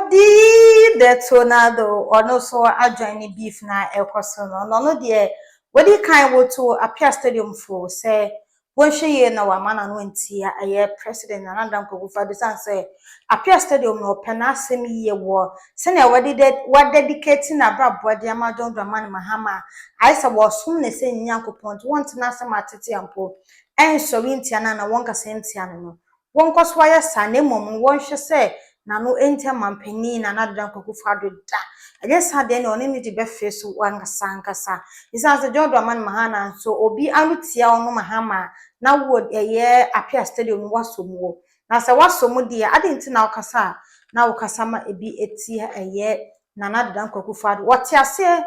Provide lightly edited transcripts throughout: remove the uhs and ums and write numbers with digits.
Odi the Tonardo or no so adjoining beef na ekoso no de what you kind wo to appear stadium for say one ye na wa mana no ntia aye president na Nandam Kokufa bisan say appear stadium no penasem ye wo se na what dedicating na brabo de ama John Dramani Mahama I say was ne say nyankopon want na se matete ampo en so wintia na won ka sentia no won koso ya sane mom won hwe say na no enti amampani na Nandam Kokufa do da against her then on me be face wanga sankasa isa se John Dramani Mahama so obi anutia ono Mahama na wo eye apia stadium wasomo na se wasomo de adenti na okasa na okasa ma ebi eti eye na Nandam Kokufa what ya say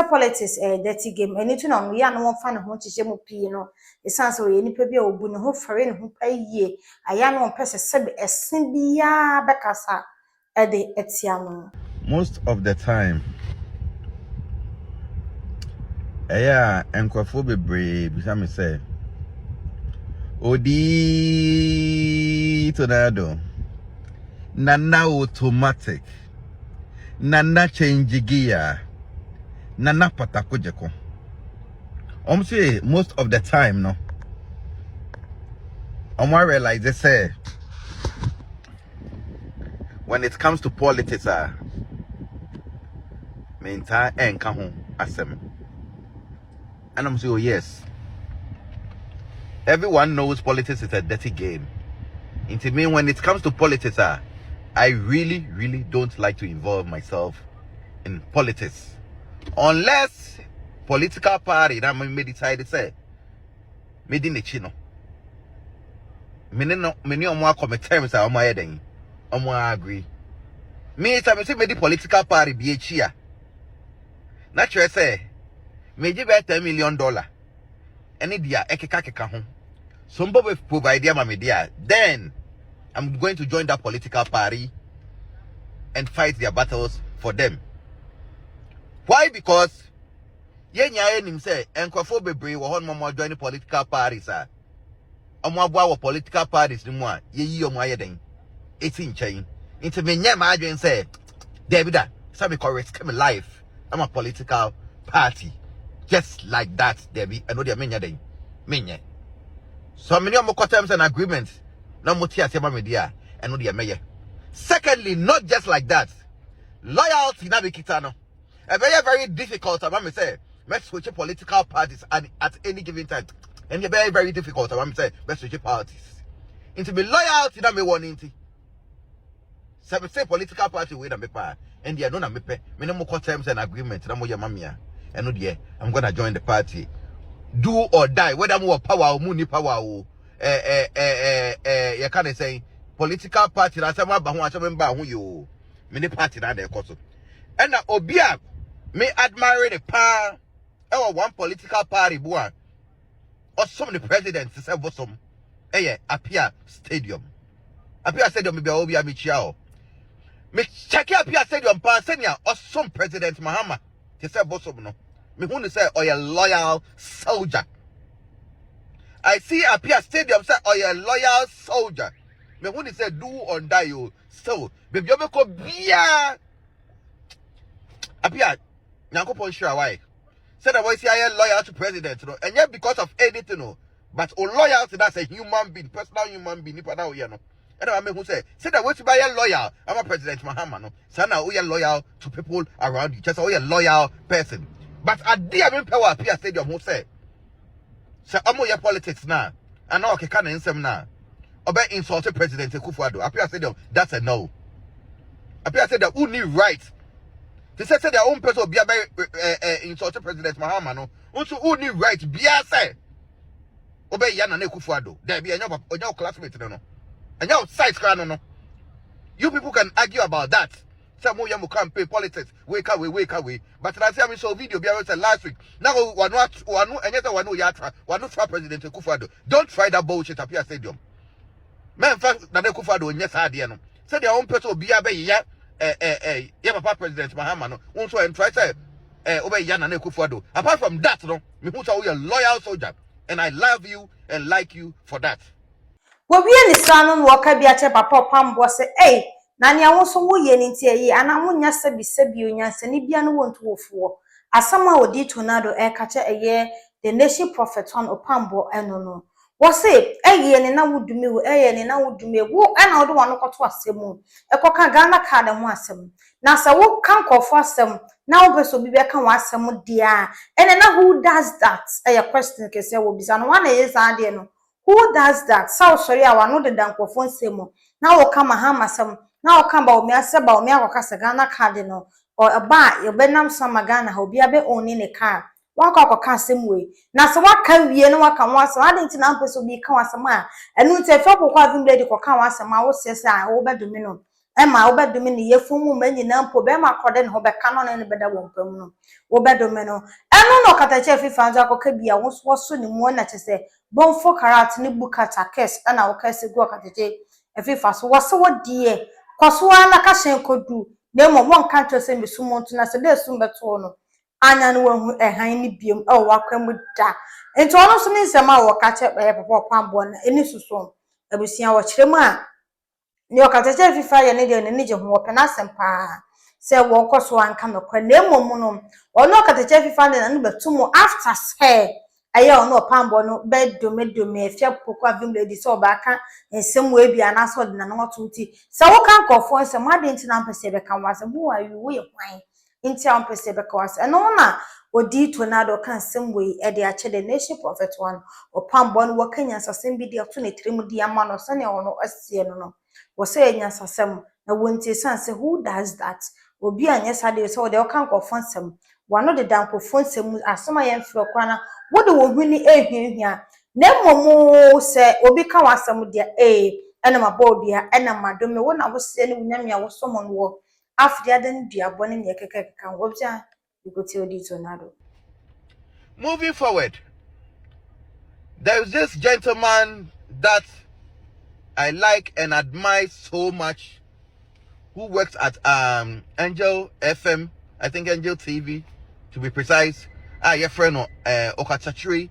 politics dirty game eni tu na no ya no wonfa ne ho chiche mo pii no isa se we nipa bi a obu ne ho fare ne ho payie aya no pese sebe esen bia bekasa ede etia no. Most of the time enkwafo bebre bisa me say odi Tonardo nana automatic nana change gear nana patakojeko say most of the time no I realize they say when it comes to politics my entire enka ho asem. And I'm saying, oh yes, everyone knows politics is a dirty game. Into me, when it comes to politics, I really don't like to involve myself in politics. Unless political party that may decide to say, me di chino. Many of my common terms are on my head. I agree. Me, time say, me di political party be a chia. Naturally say, me give $10 million. Any dia ekeka ho. Somebody provide dia media. Then I'm going to join that political party and fight their battles for them. Why? Because yenya enim say enkwafo bebre wo hon mo join political parties omo aboa wo political parties ni mo a yeyi omo ayeden etin chen into me nya ma adwen say David say me correct me life I'm a political party just like that Debbie I know they menya den menya so many more terms and agreements no mutia sema media I know they meye. Secondly, not just like that, loyalty na be kitano a very difficult about me say let's switch political parties at any given time and very difficult about me say let's switch parties into be loyalty na me one into say political party we na me pa and they don't me pe me no more terms and agreements na mo ya mamia and no there I'm gonna join the party do or die whether more power or money power or you can't say political party na say ma ba ho asem ba ho yo me ne party na dey koso and na obia me admire the pa one political party boy or some the president say bosom appear stadium be obia me chia me check appear stadium pa senior or some president Mahama they say bosom no me who say or a loyal soldier. I see appear stadium say or a loyal soldier. Me who say do or die you so baby you go bia appear nyankopon sure why say the voice I loyal to president no and yet because of anything no but loyalty that's a human being personal human being nipa na o no and I mean who say the way to buy loyal I'm a president Mahama no say na we are loyal to people around you just we a loyal person but at the mean power appear stadium who say amo your politics now and now okay can nsem na obe insulted president Akufo-Addo appear stadium that's a no appear say that who need right they say their own person be insulted president Mahama no also who need right be say obe yana na Akufo-Addo there be your classmate no and your side no you people can argue about that some of you campaign politics wake away but I say I saw video be last week now one and yet one yatra one not president Akufo-Addo don't try that bullshit appear stadium men fact that Akufo-Addo yes idea no say their own person be papa president Mahama no also and try say obey yana na Akufo-Addo apart from that no me who say you a loyal soldier and I love you and like you for that. Wo wi ni sanu no waka bi ache papa Opambour say na nya wo so wo ye ni ntia yi ana wo nya sabi onyansa ni bia no wonto wofo asama odi Tonardo e kache eye the nation prophet on Opambour eno no wo se eye ni na wudumi wo eye ni na wudumi wo ana wo de wano koto asemu ekoka Ghana card ho asem na sa wo kan kofo asem na wo beso bi be kan wo asem dia ene na who does that eye question kese wo bisa no wana ye za de no who does that so sorry a wano de dankofo nsemu na wo kama ha masem na okamba o me aseba o me akokasa Ghana card no o ba ye benam sama Ghana ha obi abe oni ne car waka akoka asemwe na se waka wie no waka wasem adenti na mpeso bi ka wasem a enu nte fe pokwa avimble di koka wasem a wo sese a wo bedumi no e ma wo bedumi ne yefumu manyi na mpo be ma kode ne ho be ka no ne beda wo mpam no wo bedumi no enu no Okatakyire Afrifa nzo akoka bia wo so ne mu na chese bonfo karat ne bukata kes na wo ka se gu Okatakyire Afrifa so wo se wo die kwaso ala ka hyen kodu na mo won kan to se mesumo nto na se de sum beto no anya no wahu ehan ni biem e wakwamu da enti ono so nsem a wakache papa Opambour na eni suso abusia wo kiremu a ne Okatakyire Afrifa ye ne de ne je ho opena sempa se wo nkoso anka nokwa na emom no ono Okatakyire Afrifa de na no betumo after say aye ono Opambour no be dome efia pokwa vimle di so ba aka ensem we bia na so de na no otunti se wo kan kofo ensem ade nti na mpese be kan wasem who are you we kwan nti am mpese be kan wasem no na odi Tonardo kan sem we e de ache the nation prophet one Opambour no wakanya sasem bi de ato ne tremu di ama no so ne ono asie no wo say nya sasem na wonti sanse who does that obi anya sade so de kan kofo ensem wano de dankofo nsem asoma ye mfiro kwana wo de wo huni ehwehwia na momo se obi ka wasem de ena mabodua ena madome wo na wo se ne wunyamia wo somo no wo afde adan duabo ne ne kekeka wo bia you go tell the Tonardo. Moving forward, there is this gentleman that I like and admire so much who works at Angel FM, I think Angel TV to be precise. Your friend Okatakyire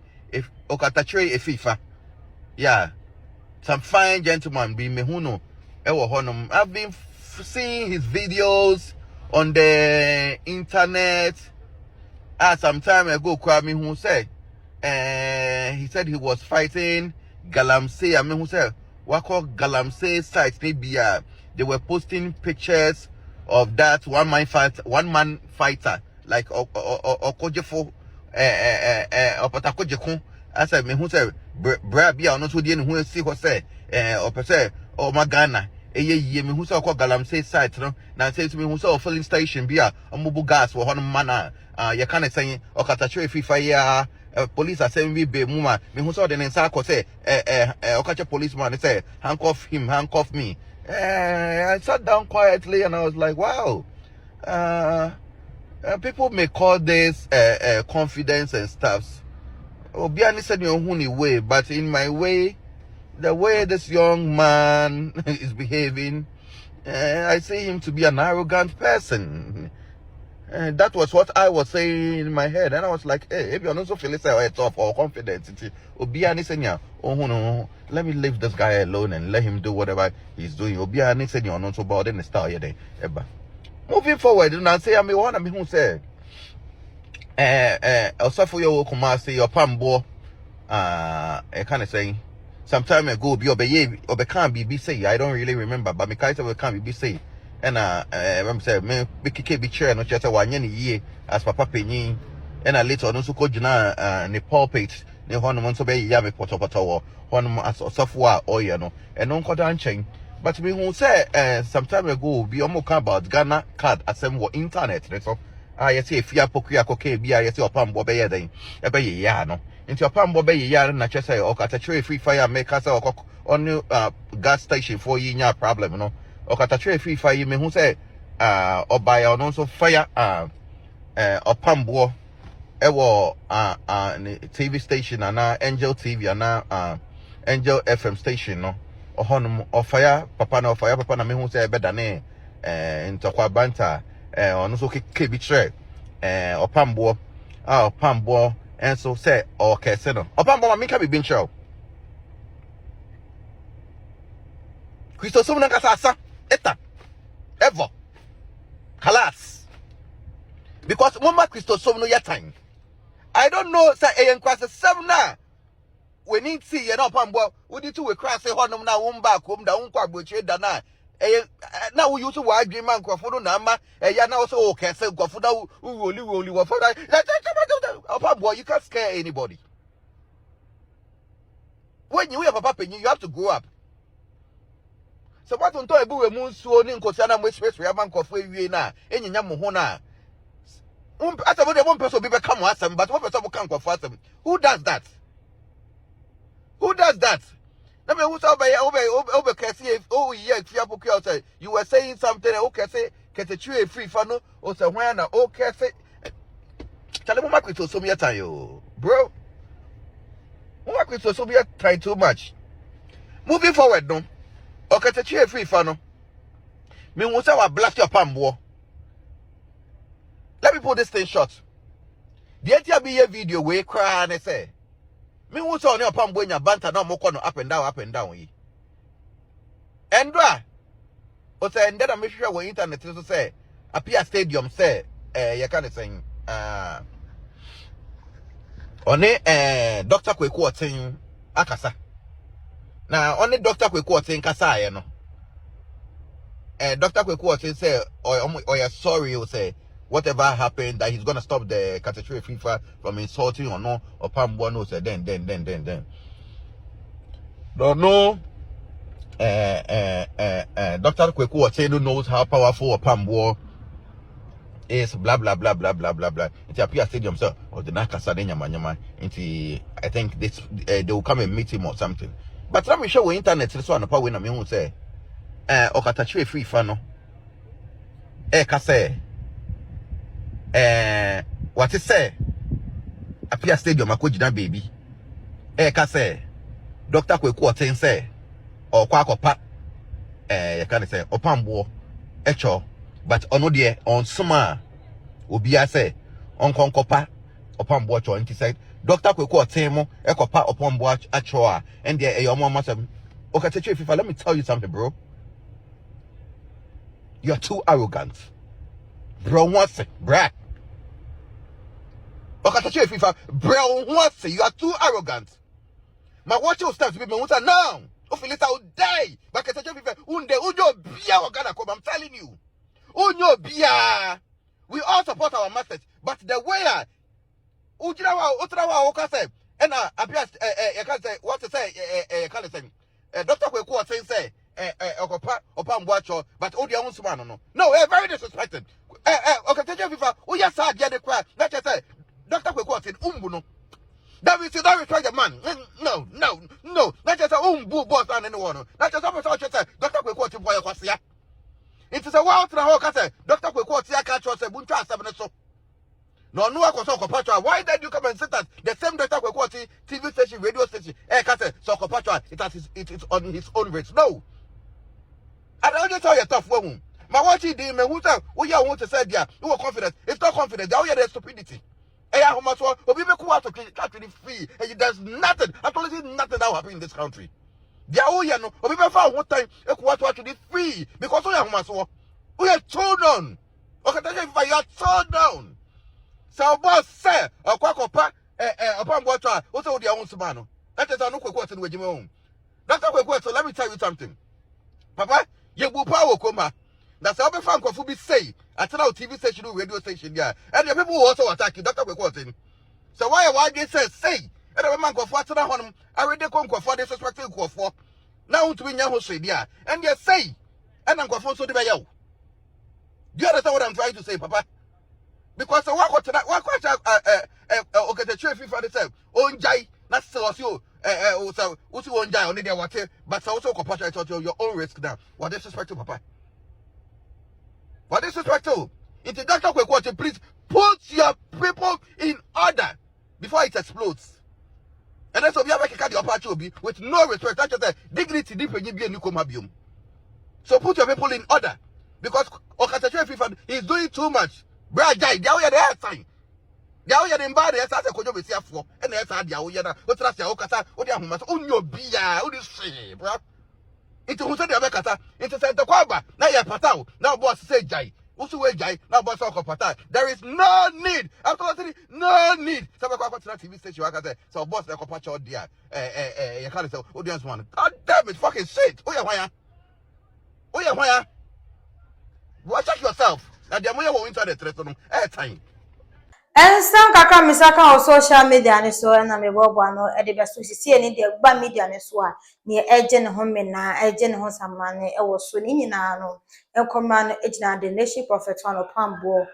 Afrifa. Yeah. Some fine gentleman be mehuno ewo honum. I've been seeing his videos on the internet. Some time ago, Kwame who said he said he was fighting Galamsey. I mean, who said what called Galamsey sites? Maybe they were posting pictures of that one man fighter like Okojefo Opatakojekun. I said, me who said Brabia or not who didn't who see what say or per se or Magana. Me who saw Galamsey site, no? Now say to me who saw filling station be a mobile gas for one manner. You can't say Okatakyire Afrifa police are saying we be muma. Me who saw the Nensako say Okatakyire policeman say handcuff me. I sat down quietly and I was like, wow. People may call this confidence and stuff. Obiani said your honey way, but in my way, the way this young man is behaving, I see him to be an arrogant person. That was what I was saying in my head, and I was like, hey, if you're not so feeling tough or confident, Obiani said, oh no, let me leave this guy alone and let him do whatever he's doing. Obiani said, you're not so bad in the style yet. Moving forward, and I say, I mean, one of me who said, also for your Kumasi, your Opambour, kind of saying, some time ago, be can't be say, I don't really remember, but me can't be say, and I'm saying, me be chair, no chatter, 1 year as Papa Penny, and a little no so called ne pulpit, ne honor so be yami potopato, one as software or no, and no cotton chain. But me who say, some time ago, be almost about Ghana card assemble internet, so. I say if you are pokia cocaine, be I say Opambour be then, a ya no. Into Opambour be ya na chesa or Okatakyire Afrifa make us on gas station for ye problem, no. Okatakyire Afrifa me who say or buy or also fire Opambour TV station and Angel TV and Angel FM station no. Or honum or fire papa na me who say better ne into Kwabanta. On so ke bi tre Opambour and so say okay say no Opambour me ka bi bincho Christo so na kasa eta ever. Kalas. Because Mama Christo so no your time. I don't know, say a class 7 now. We need to see, you know, Opambour. We need to crash a honor now, back home, the unquab which you done. Now we used to watch dream man for number, and you now so okay, so go for now, who will you for that? Opambour, you can't scare anybody. When you have a papa, you have to grow up. So what on toy boo moon so in Kosana, which we are man for you now, and you know, after one person will become awesome, but one person will come for them. Who does that? Who does that? I mean, who's over Cassie? Oh, yeah, you were saying something, okay, say, get a tree free funnel, or say, when, okay, say, tell him, Mark, so me a time, bro. Mark, so me a time too much. Moving forward, no, okay, the tree free funnel. Me, what's our blast your Opambour? Let me put this thing short. The ATB video we cry and say, me who saw your Opambour in your banter no more up and down. Andra, or say, and then I'm sure we internet to say, appear stadium say, you can't say, only Dr. Kweku saying, Akasa. Now, only Dr. Kweku saying Kasa, you know. Dr. Kweku say, or you're sorry, you say, whatever happened, that he's gonna stop the Okatakyire FIFA from insulting or no Opambour no say then. Don't know. Dr. Kweku Otenu knows how powerful Opambour is. Blah blah blah blah blah blah blah. It appears stadium so or the Nakasa nyama. I think this they will come and meet him or something. But let me show you internet this one upon when I mean say Okatakyire FIFA no. Kase. What is say? Appear stadium akojina baby. Kase. Dr. Kweku Otenu say or kwakopa. You can say Opambour echo, but ono de on suma obi say on konkopa Opambour cho nti say Dr. Kweku Otenu ekopa Opambour acho and there your mama say Okatakyire FIFA. Let me tell you something, bro. You are too arrogant. Bro, what's it? Bruh. Okatakyire FIFA, bro, what's it? You are too arrogant. My watch your steps, people. What's now? Ofilita will die. But Okatakyire FIFA, unyo bia wakana come. I'm telling you. Unyo bia. We all support our message, but the way utrawa okase, and appears you can say what to say. You can say Dr. Kweku Otenu say Opambour, but all the own man no, very disrespected. Okatakyire FIFA, we are sad, the cry. Let's just say, Dr. Kweku Otenu, umbuno. That means you don't respect the man. No. Let's just say, boss and anyone. Let's just say, Dr. Kweku Otenu, boy, Kwasia. It is a wild to the whole case. Dr. Kweku Otenu can't trust a bunch of 7 so. No, why did you come and sit at the same Dr. Kweku Otenu TV station, radio station? So Okapatra, it is on his own rates. No. I don't just tell you tough woman. My watch it, man, who want to say there, who are confident. It's not confident, they are stupidity. Ahomaso, people who are to country free, and there's nothing, absolutely nothing that will happen in this country. They are all, you know, people found one time, they want to actually free, because we are Ahomaso. We are told down. Okatakyire FIFA, you are told down. So, boss, sir, or Kwakopa, Opambour, also their own Subano. That is our no Kweku Otenu with your own. Dr. Kweku Otenu, let me tell you something. Papa, you will power come. That's how Frank of be say. I tell our TV station, radio station, yeah. And the people who also attack you, Dr. Kweku Otenu. So why they say, and a man go for him, I read the conquer for this respective for. Now to win your say, yeah. And you say, and I'm going for so the bayo. Do you understand what I'm trying to say, Papa? Because the work tonight, what Okatakyire FIFA themselves, own jai, not so you, also own jai, only their water, but also compassion to your own risk now. What disrespect to Papa? What disrespect to? It's Dr. Kweku Otenu, please put your people in order before it explodes. And then so we have a card opportunity with no respect. That's just a dignity, different. So put your people in order. Because Okatakyire FIFA is doing too much. Brother, they are the sign. They are the body as a cojo with for, and there's a Diana, what trust your Okata, or the Ahomaso, unyo bia, what is say, bro? Into who said the Abekata, into said the Quaba, now you're Patao, now boss say Jai. Also, way Jai, now boss Pata. There is no need. After I no need. Some of the TV station, I say, so boss, like a patch out there. You can't say, audience one. God damn it, fucking shit. Oh, yeah, why? Oh, yeah, why? Watch out yourself. Now, the money will enter the threat on airtime. Ensam kakra misaka on social media ne so na me bobo ano e de beso sisi ni de gba media ne so a ne eje ne ho mena eje ne ho samane e wo so ni nyina no enkomra no ejina the nation prophet one Opambour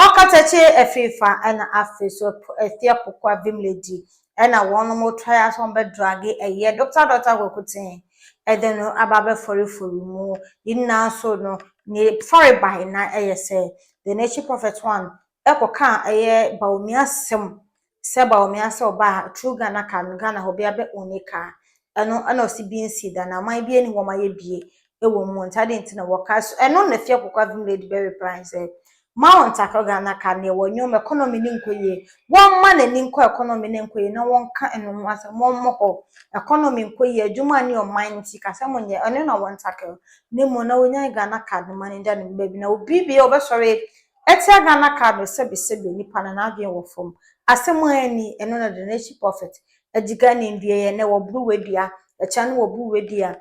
Okatakyire Afrifa na afi so efia pokwa vimledi na wono mo try so be dragi eye doctor kokutin e de no ababe forifori mu inna so no ni fori by na say the nation prophet one ekoka eye bawumiasem se bawumiase oba true Ghana kan Ghana ho bia be onika eno ana osibinsi da na man bia ni wo maye bie ewo mu ntade ntina woka so eno na fie kokwa vimledi be price ma on taka Ghana kan ne wo nyom economy ni nkoye won ma na ni nko economy ni nkoye na won ka eno mu ase mo ho economy nkoye adwuma ni o man ti kase mo nye eno na won taka ne mo na wonya Ghana kan manager ni baby na obi bia obesore etia Ghana card no sebe nipa na adwen wo fom asemu ani eno na the nation prophet ajiga ni ndue ye ne wo bru wedua echa no wo bru wedua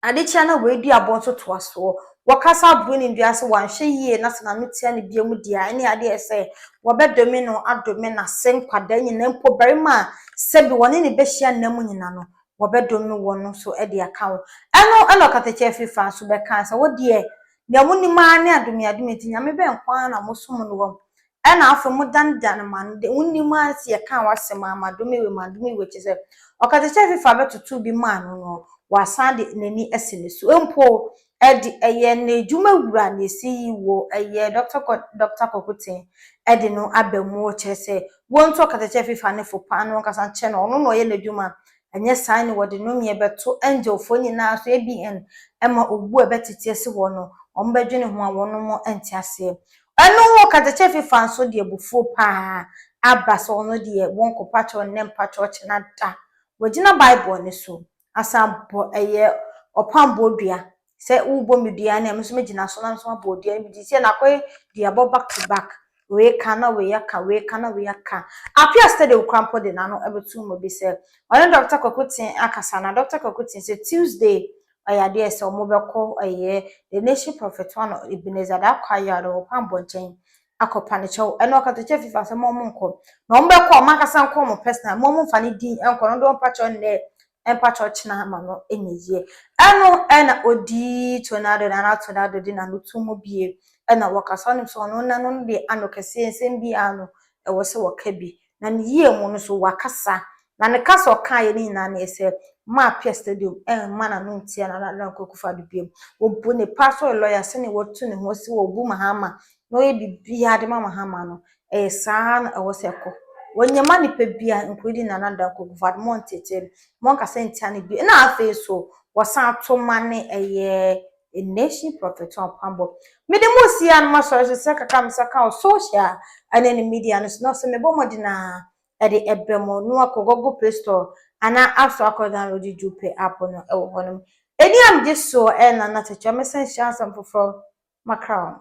adecha na wedua bonso to aso wakasa bru ni ndua se wanhwe yie na se na metia ne bia mu dia ene ade ese wo bedomi no adomi na senkwada nyina mpo barima sebi woni ne behia nam nyina no wo bedomi wo no so e de account eno Okatakyire Afrifa so be kan se wo de na muni maane adumi ti nyame be nkwan na mosom no wom na afa mu dandan man de unni ma se ye kan wasem amadumi we madumi we chese Okatakyire Afrifa betutu bi man no wasande nani esene so empo edi eye na ejuma wura na esi wo eye doctor kokutin edi no abamu chese wonto Okatakyire Afrifa ne fo pa no kasa che no no ye na ejuma enye sign wode no mie beto angel fo nyina so ebn ema ogbu ebetete ese wo no ombedwene ho a wono mo entiase eno Okatakyire Afrifa so de bufuo pa aba so no de won ko pacho nem pacho chena da wagina bible ne so asampo eye Opambour dua se ubo medua na emso megina so na so abodua bi se na koy dia bo back to back we kana we yaka we kana we yaka apia study ukrampo de na no ebetu mo bi se ono Dr. Kokutin akasa na Dr. Kokutin se Tuesday ayade ese omobeko aye the nation prophet one Ebenezer da kwayaro Opambour chen akopa ne chew eno Okatakyire Afrifa se mo monko na ombeko makasa nko mo personal mo mfa ne din enko no do pacho ne empacho china ma no enyezie eno ena odi Tonardo na Tonardo di na no tumo bie ena wakasa no so no na no de anokese ensem bi ano e wo se waka bi na ne yie mu no so wakasa na ne kasa okaye ni na na ese ma pia stadium ma na no ntia na kokufa do biem obu ne pastor lawyer se ne wotu ne ho se wo bu mahama no ye bibia de mahama no saa na e wo se ko wonyama ni pebia nkodi na nanda kokufa mo ntete mo kasa ntia ne bi na afa so wasan to mane eye a nation prophet Opambour me de mosia no maso se kaka msaka o social and media no se me bomodi na ede ebremo no akogogo Play Store ana app store akodan odi jupe app no e wo honom eni am je so na techo mesen chance am for macron